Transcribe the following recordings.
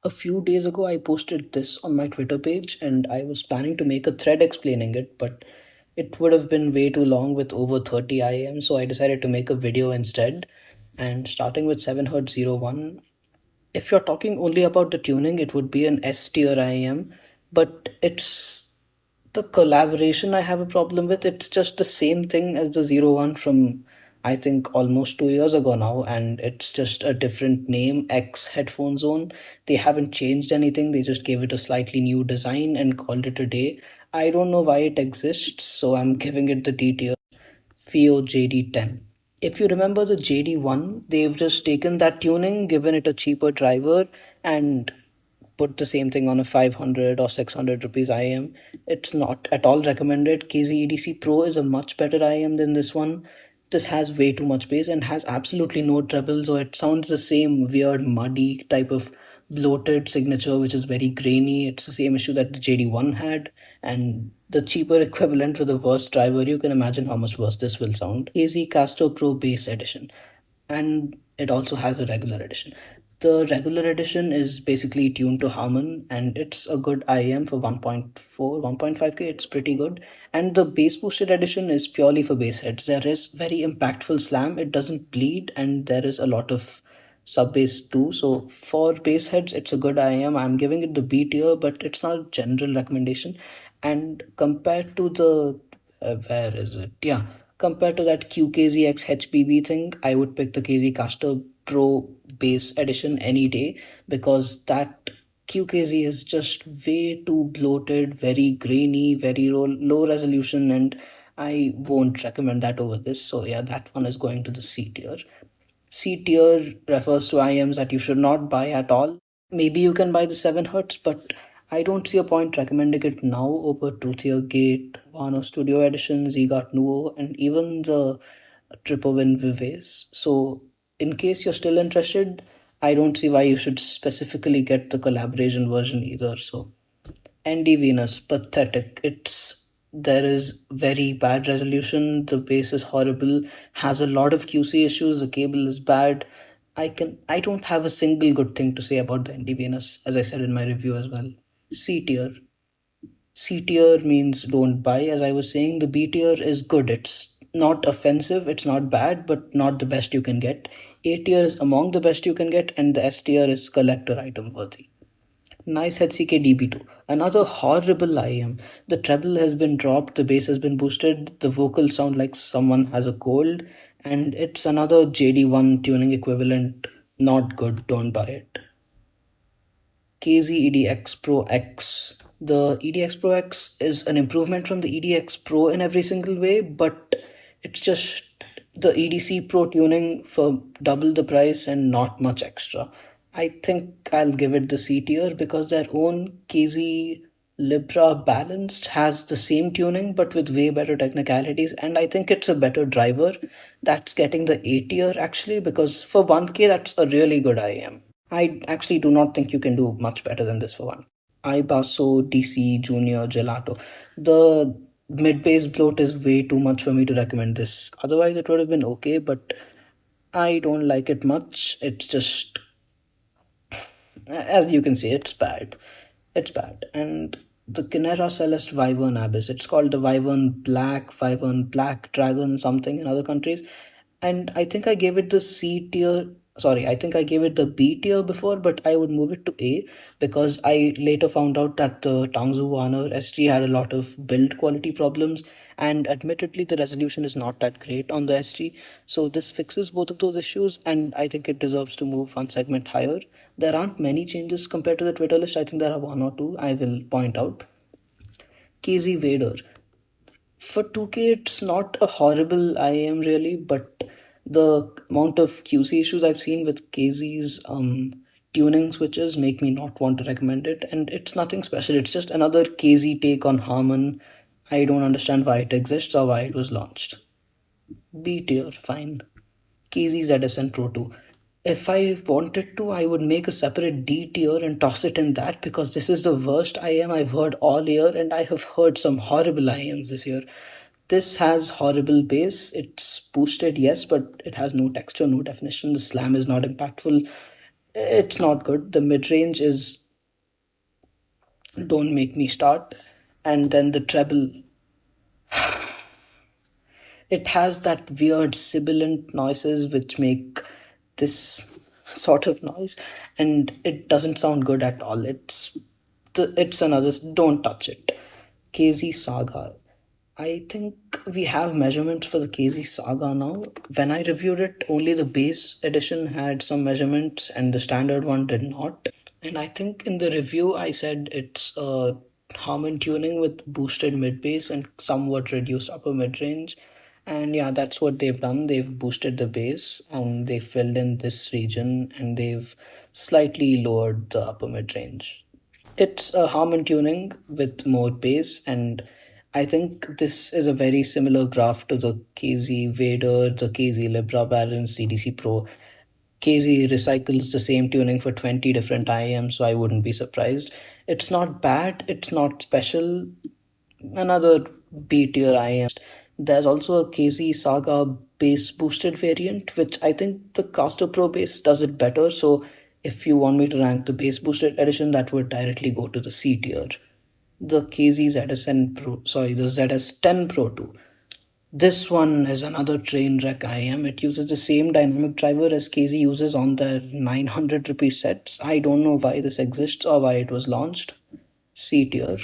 A few days ago, I posted this on my Twitter page and I was planning to make a thread explaining it, but it would have been way too long with over 30 IEM, so I decided to make a video instead. And starting with 7Hz 01, if you're talking only about the tuning, it would be an S tier IEM, but it's the collaboration I have a problem with. It's just the same thing as the 01 from I think almost 2 years ago now, and it's just a different name, X Headphone Zone. They haven't changed anything, they just gave it a slightly new design and called it a day. I don't know why it exists, so I'm giving it the D tier, FIO JD10. If you remember the JD1, they've just taken that tuning, given it a cheaper driver, and put the same thing on a 500 or 600 rupees IM. It's not at all recommended. KZ Pro is a much better IM than this one. This has way too much bass and has absolutely no treble, so it sounds the same weird, muddy type of bloated signature, which is very grainy. It's the same issue that the JD1 had, and the cheaper equivalent with a worse driver. You can imagine how much worse this will sound. KZ Castro Pro Bass Edition, and it also has a regular edition. The regular edition is basically tuned to Harman, and it's a good IEM for 1.4, 1.5K. It's pretty good. And the bass boosted edition is purely for bass heads. There is very impactful slam, it doesn't bleed, and there is a lot of sub bass too. So for bass heads, it's a good IEM. I'm giving it the B tier, but it's not a general recommendation. And compared to the where is it? Yeah, compared to that QKZX HPB thing, I would pick the KZ Caster Pro Base Edition any day, because that QKZ is just way too bloated, very grainy, very low resolution, and I won't recommend that over this. So yeah, that one is going to the C tier. C tier refers to IMs that you should not buy at all. Maybe you can buy the 7 Hertz, but I don't see a point recommending it now over Truthier Gate, Wano Studio Edition, Zigat Nuo, and even the Tripovin Vives. So, in case you're still interested, I don't see why you should specifically get the collaboration version either. So, ND Venus, pathetic. There is very bad resolution. The bass is horrible. Has a lot of QC issues. The cable is bad. I don't have a single good thing to say about the ND Venus, as I said in my review as well. C tier. C tier means don't buy. As I was saying, the B tier is good. It's not offensive. It's not bad, but not the best you can get. A tier is among the best you can get, and the S tier is collector item worthy. Nice HCK DB2. Another horrible IM. The treble has been dropped, the bass has been boosted, the vocals sound like someone has a cold, and it's another JD1 tuning equivalent. Not good, don't buy it. KZ EDX Pro X. The EDX Pro X is an improvement from the EDX Pro in every single way, but it's just the EDC Pro tuning for double the price and not much extra. I think I'll give it the C tier because their own KZ Libra Balanced has the same tuning but with way better technicalities, and I think it's a better driver. That's getting the A tier actually, because for 1K that's a really good IM. I actually do not think you can do much better than this for one. Ibasso DC Junior Gelato. The mid bass bloat is way too much for me to recommend this. Otherwise, it would have been okay, but I don't like it much. It's just, as you can see, it's bad. It's bad. And the Kinera Celeste Wyvern Abyss, it's called the Wyvern Black Dragon something in other countries. And I think I gave it the C tier. Sorry, I think I gave it the B tier before, but I would move it to A because I later found out that the Tangzu Warner SG had a lot of build quality problems, and admittedly, the resolution is not that great on the SG. So, this fixes both of those issues, and I think it deserves to move one segment higher. There aren't many changes compared to the Twitter list. I think there are one or two I will point out. KZ Vader. For 2K, it's not a horrible IAM really, but the amount of QC issues I've seen with KZ's tuning switches make me not want to recommend it. And it's nothing special, it's just another KZ take on Harman. I don't understand why it exists or why it was launched. B tier, fine. KZ ZSN Pro 2. If I wanted to, I would make a separate D tier and toss it in that, because this is the worst IM I've heard all year, and I have heard some horrible IMs this year. This has horrible bass. It's boosted, yes, but it has no texture, no definition. The slam is not impactful. It's not good. The mid range is Don't Make Me Start, and then the treble, it has that weird sibilant noises which make this sort of noise, and it doesn't sound good at all. It's another, don't touch it. KZ Saga. I think we have measurements for the KZ Saga now. When I reviewed it, only the base edition had some measurements and the standard one did not. And I think in the review I said it's Harman tuning with boosted mid bass and somewhat reduced upper mid range. And yeah, that's what they've done. They've boosted the bass and they filled in this region and they've slightly lowered the upper mid range. It's a Harman tuning with more bass, and I think this is a very similar graph to the KZ Vader, the KZ Libra Balance, CDC Pro. KZ recycles the same tuning for 20 different IEMs, so I wouldn't be surprised. It's not bad, it's not special. Another B tier IEM. There's also a KZ Saga bass boosted variant, which I think the Caster Pro bass does it better. So if you want me to rank the bass boosted edition, that would directly go to the C tier. The KZ ZSN Pro, sorry, the ZS10 Pro 2. This one is another train wreck IM. It uses the same dynamic driver as KZ uses on their 900 rupee sets. I don't know why this exists or why it was launched. C tier.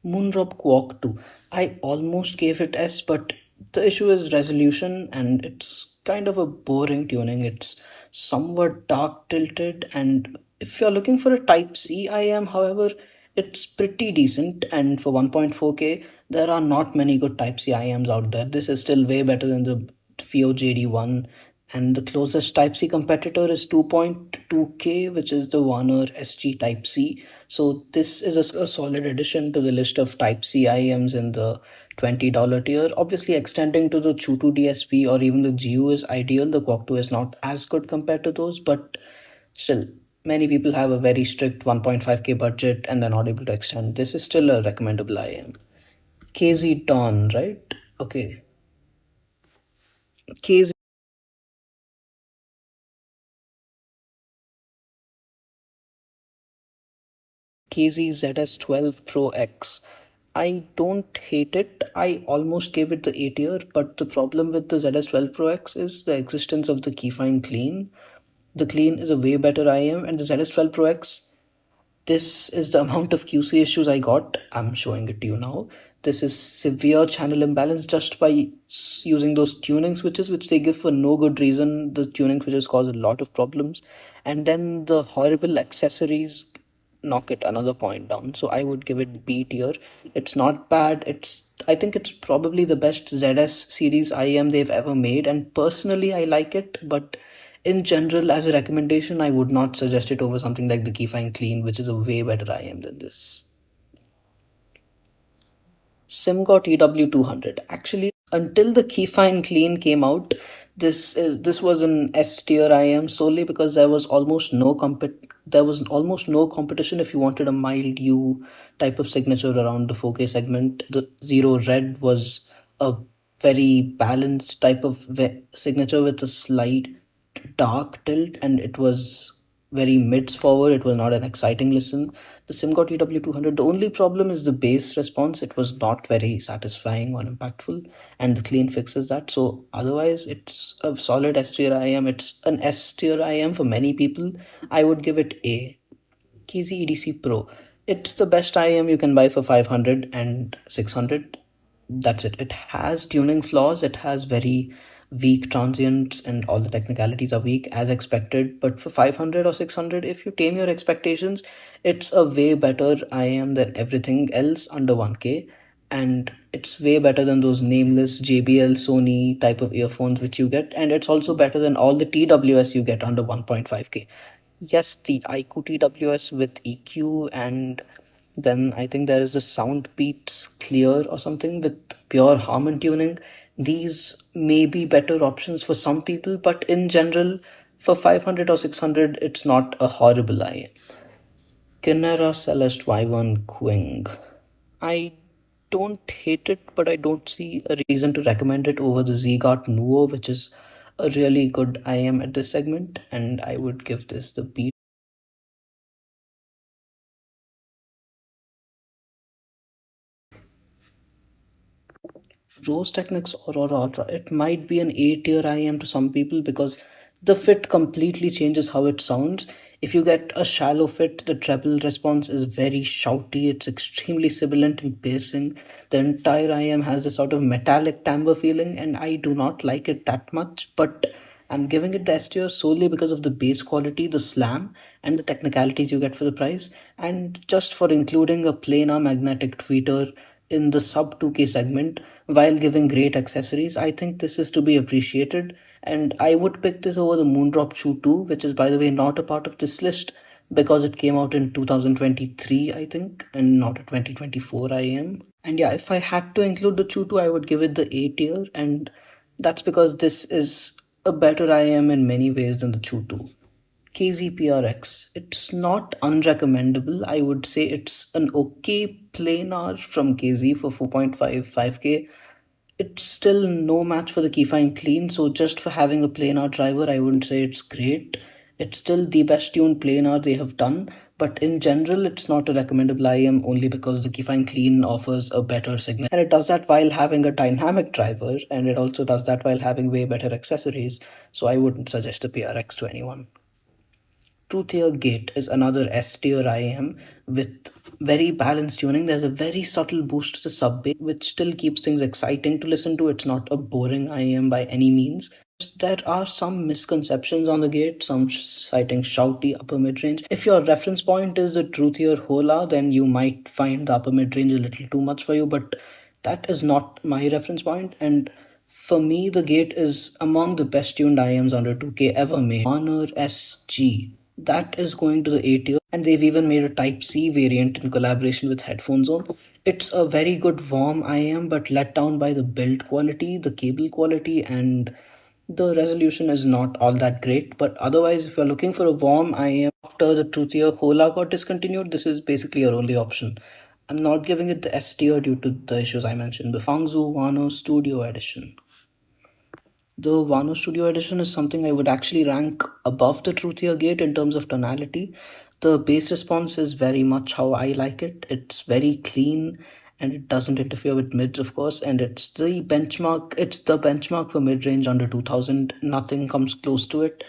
Moondrop Quark 2. I almost gave it S, but the issue is resolution and it's kind of a boring tuning. It's somewhat dark tilted, and if you're looking for a Type C IM, however, it's pretty decent. And for 1.4K, there are not many good Type C IMs out there. This is still way better than the FIO JD1, and the closest Type C competitor is 2.2K, which is the Warner SG Type C. So this is a solid addition to the list of Type C IEMs in the $20 tier. Obviously, extending to the Chu2 DSP or even the GU is ideal. The Quack 2 is not as good compared to those, but still, many people have a very strict 1.5K budget and they're not able to extend. This is still a recommendable IEM. KZ Dawn, right? Okay. KZ KZ-ZS12 Pro X. I don't hate it. I almost gave it the A tier, but the problem with the ZS12 Pro X is the existence of the Keyfine Clean. The Clean is a way better IM, and the ZS12 Pro X, this is the amount of QC issues I got. I'm showing it to you now. This is severe channel imbalance just by using those tuning switches, which they give for no good reason. The tuning switches cause a lot of problems. And then the horrible accessories knock it another point down. So I would give it B tier. It's not bad. I think it's probably the best ZS series IEM they've ever made. And personally, I like it, but in general, as a recommendation, I would not suggest it over something like the Keyfine Clean, which is a way better IM than this. SimGot EW200. Actually, until the Keyfine Clean came out, this was an S tier IM solely because there was almost no competition if you wanted a mild U type of signature around the 4K segment. The Zero Red was a very balanced type of signature with a slight dark tilt, and it was very mids forward. It was not an exciting listen. The SimGot EW200, the only problem is the bass response. It was not very satisfying or impactful, and the clean fixes that. So otherwise, it's a solid S tier IM. It's an S tier IM for many people. I would give it A. KZ EDC Pro. It's the best IM you can buy for 500 and 600. That's it. It has tuning flaws. It has very weak transients and all the technicalities are weak as expected. But for 500 or 600, if you tame your expectations, it's a way better IM than everything else under 1K. And it's way better than those nameless JBL Sony type of earphones which you get. And it's also better than all the TWS you get under 1.5K. Yes, the IQ TWS with EQ, and then I think there is the sound beats clear or something with pure Harman tuning. These may be better options for some people, but in general, for 500 or 600, it's not a horrible eye. Kinera Celeste Y1 Quing. I don't hate it, but I don't see a reason to recommend it over the Zgart Nuo, which is a really good IM at this segment, and I would give this the beat. Rose Technics Aurora Ultra. It might be an A tier IM to some people because the fit completely changes how it sounds. If you get a shallow fit, the treble response is very shouty, it's extremely sibilant and piercing. The entire IM has this sort of metallic timbre feeling, and I do not like it that much, but I'm giving it the S tier solely because of the bass quality, the slam, and the technicalities you get for the price, and just for including a planar magnetic tweeter in the sub 2K segment while giving great accessories. I think this is to be appreciated, and I would pick this over the Moondrop Chew 2, which is, by the way, not a part of this list because it came out in 2023, I think, and not a 2024 IM. And yeah, if I had to include the Chew 2, I would give it the A tier, and that's because this is a better IM in many ways than the Chew 2. KZPRX. It's not unrecommendable. I would say it's an okay planar from KZ for 4.55K. It's still no match for the Keyfine Clean, so just for having a planar driver, I wouldn't say it's great. It's still the best tuned planar they have done, but in general, it's not a recommendable IM only because the Keyfine Clean offers a better signal. And it does that while having a dynamic driver, and it also does that while having way better accessories, so I wouldn't suggest the PRX to anyone. Two-tier gate is another S tier IM with very balanced tuning. There's a very subtle boost to the sub bass, which still keeps things exciting to listen to. It's not a boring IM by any means. There are some misconceptions on the gate, some citing shouty upper mid range. If your reference point is the truthier Hola, then you might find the upper mid range a little too much for you, but that is not my reference point, and for me, the gate is among the best tuned IMs under 2K ever made. Honor SG. That is going to the A tier, and they've even made a Type C variant in collaboration with Headphone Zone. It's a very good warm IM, but let down by the build quality, the cable quality, and the resolution is not all that great. But otherwise, if you're looking for a warm IM after the truthier Hola got discontinued, this is basically your only option. I'm not giving it the S tier due to the issues I mentioned. The Fangzhou Wano Studio Edition. The Wano Studio Edition is something I would actually rank above the Truthier Gate in terms of tonality. The bass response is very much how I like it. It's very clean and it doesn't interfere with mids, of course. And it's the benchmark. It's the benchmark for mid range under 2000. Nothing comes close to it.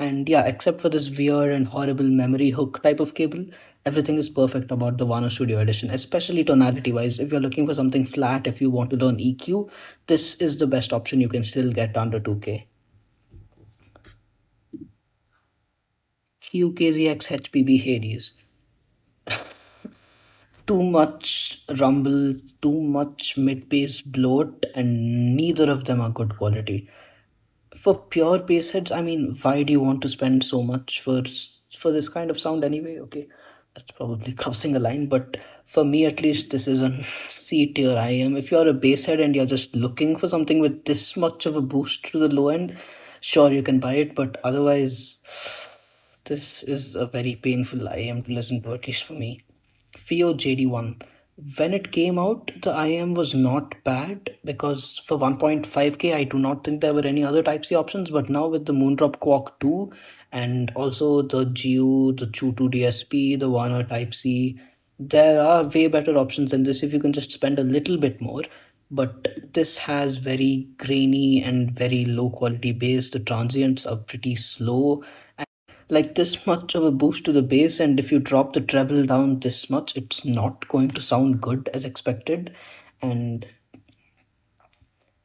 And yeah, except for this weird and horrible memory hook type of cable, everything is perfect about the Wano Studio Edition, especially tonality wise. If you're looking for something flat, if you want to learn EQ, this is the best option you can still get under 2K. QKZX HPB Hades. Too much rumble, too much mid bass bloat, and neither of them are good quality. For pure bass heads, I mean, why do you want to spend so much for this kind of sound anyway? Okay, that's probably crossing a line, but for me at least, this is a C tier IM. If you're a bass head and you're just looking for something with this much of a boost to the low end, sure you can buy it, but otherwise, this is a very painful IM to listen to, at least for me. Fio JD1. When it came out, the IM was not bad because for 1.5K, I do not think there were any other Type C options. But now with the Moondrop Quark 2 and also the GU, the Chew 2 DSP, the Warner Type C, there are way better options than this if you can just spend a little bit more. But this has very grainy and very low quality bass. The transients are pretty slow, like this much of a boost to the bass, and if you drop the treble down this much, it's not going to sound good as expected. And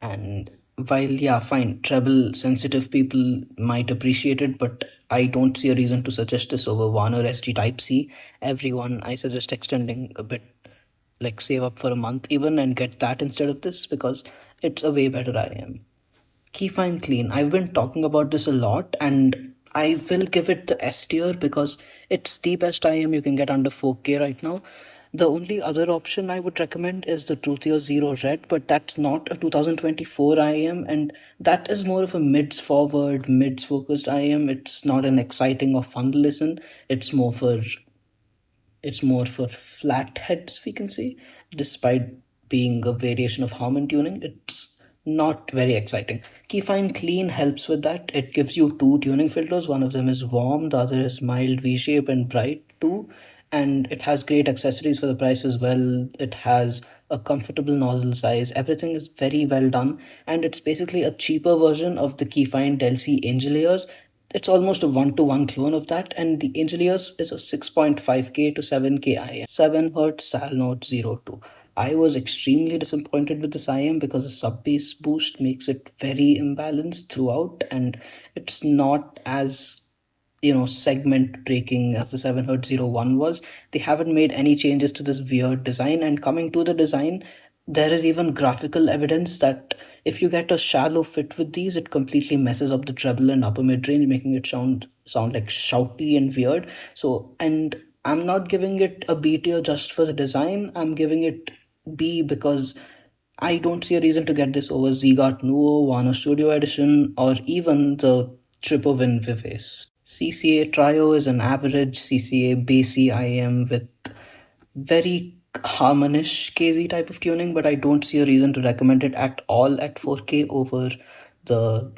and while, yeah, fine, treble sensitive people might appreciate it, but I don't see a reason to suggest this over Warner SG Type C. Everyone, I suggest extending a bit, like save up for a month even and get that instead of this because it's a way better IM. Keyfine Clean. I've been talking about this a lot and I will give it the S tier because it's the best IM you can get under 4K right now. The only other option I would recommend is the Truthier Zero Red, but that's not a 2024 IM and that is more of a mids forward, mids focused IM. It's not an exciting or fun listen. It's more for flat heads, we can say, despite being a variation of Harman tuning. It's Not very exciting. Keyfine Clean helps with that. It gives you two tuning filters. One of them is warm, the other is mild V shape and bright too. And it has great accessories for the price as well. It has a comfortable nozzle size. Everything is very well done. And it's basically a cheaper version of the Keyfine Del C Angel Ears. It's almost a one-to-one clone of that, and the Angel Ears is a 6.5K to 7K IM, 7 Hz Sal Note 02. I was extremely disappointed with this IM because the sub bass boost makes it very imbalanced throughout, and it's not as segment breaking as the 7 Hz 01 was. They haven't made any changes to this weird design, and coming to the design, there is even graphical evidence that if you get a shallow fit with these, it completely messes up the treble and upper mid range, making it sound like shouty and weird. So, and I'm not giving it a B tier just for the design. I'm giving it B because I don't see a reason to get this over Zigot Nuo, Warner Studio Edition, or even the Tripovin Vives. CCA Trio is an average CCA bassy IM with very harmonish KZ type of tuning, but I don't see a reason to recommend it at all at 4K the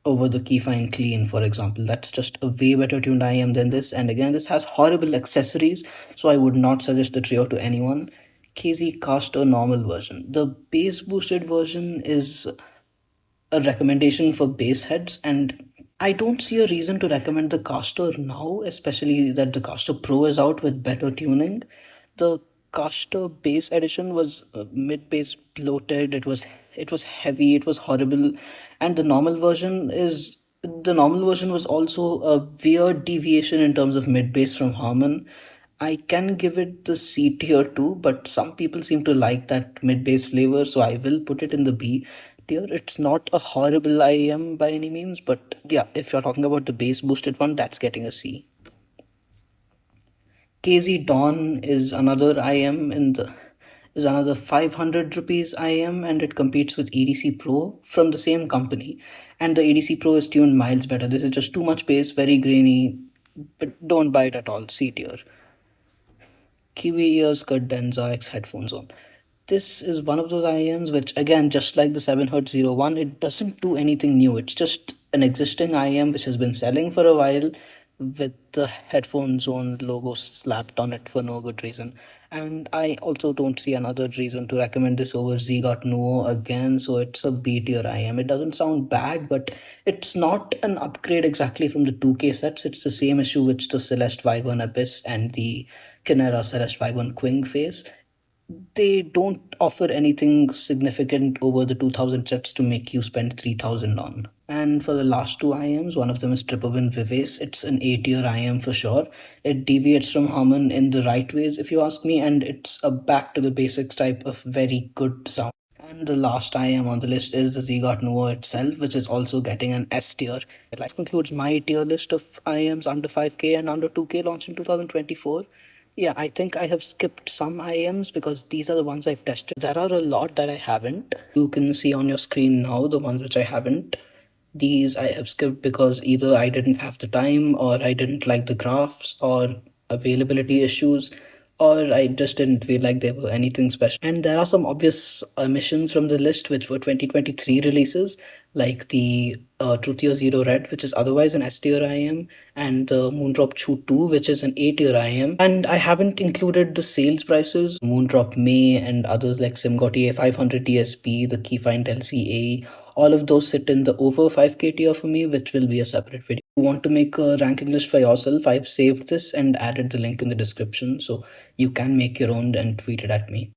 over the Keyfine Clean, for example. That's just a way better tuned IM than this. And again, this has horrible accessories, so I would not suggest the Trio to anyone. KZ Caster normal version. The bass boosted version is a recommendation for bass heads, and I don't see a reason to recommend the Caster now, especially that the Caster Pro is out with better tuning. The Caster Bass Edition was mid bass bloated. It was heavy. It was horrible, and the normal version was also a weird deviation in terms of mid bass from Harman. I can give it the C tier too, but some people seem to like that mid bass flavor, so I will put it in the B tier. It's not a horrible IEM by any means, but yeah, if you're talking about the bass boosted one, that's getting a C. KZ Dawn is another IM in the is another 500 rupees IM, and it competes with EDC Pro from the same company. And the EDC Pro is tuned miles better. This is just too much bass, very grainy, but don't buy it at all. C tier. Kiwi Ears Cadenza X headphones on. This is one of those IEMs which, again, just like the 7Hz 01, it doesn't do anything new. It's just an existing IEM which has been selling for a while with the headphone zone logo slapped on it for no good reason. And I also don't see another reason to recommend this over Zigot Nuo again, so it's a B tier IM. It doesn't sound bad, but it's not an upgrade exactly from the 2K sets. It's the same issue which the Celeste Vyvern Abyss and the Kinera Celeste Vyvern Quing face. They don't offer anything significant over the 2000 sets to make you spend 3000 on. And for the last two IMs, one of them is Tripovin Vives. It's an A tier IM for sure. It deviates from Harman in the right ways, if you ask me, and it's a back to the basics type of very good sound. And the last IM on the list is the Zigot Nuo itself, which is also getting an S tier. That concludes my tier list of IMs under 5K and under 2K launched in 2024. Yeah, I think I have skipped some IMs because these are the ones I've tested. There are a lot that I haven't. You can see on your screen now the ones which I haven't. These I have skipped because either I didn't have the time, or I didn't like the graphs, or availability issues, or I just didn't feel like they were anything special. And there are some obvious omissions from the list which were 2023 releases, like the Truthio Zero Red, which is otherwise an S tier IM, and the Moondrop Chew 2, which is an A tier IM. And I haven't included the sales prices, Moondrop May and others like SimGOT A500 DSP, the Keyfind LCA. All of those sit in the over 5K tier for me, which will be a separate video. If you want to make a ranking list for yourself, I've saved this and added the link in the description, so you can make your own and tweet it at me.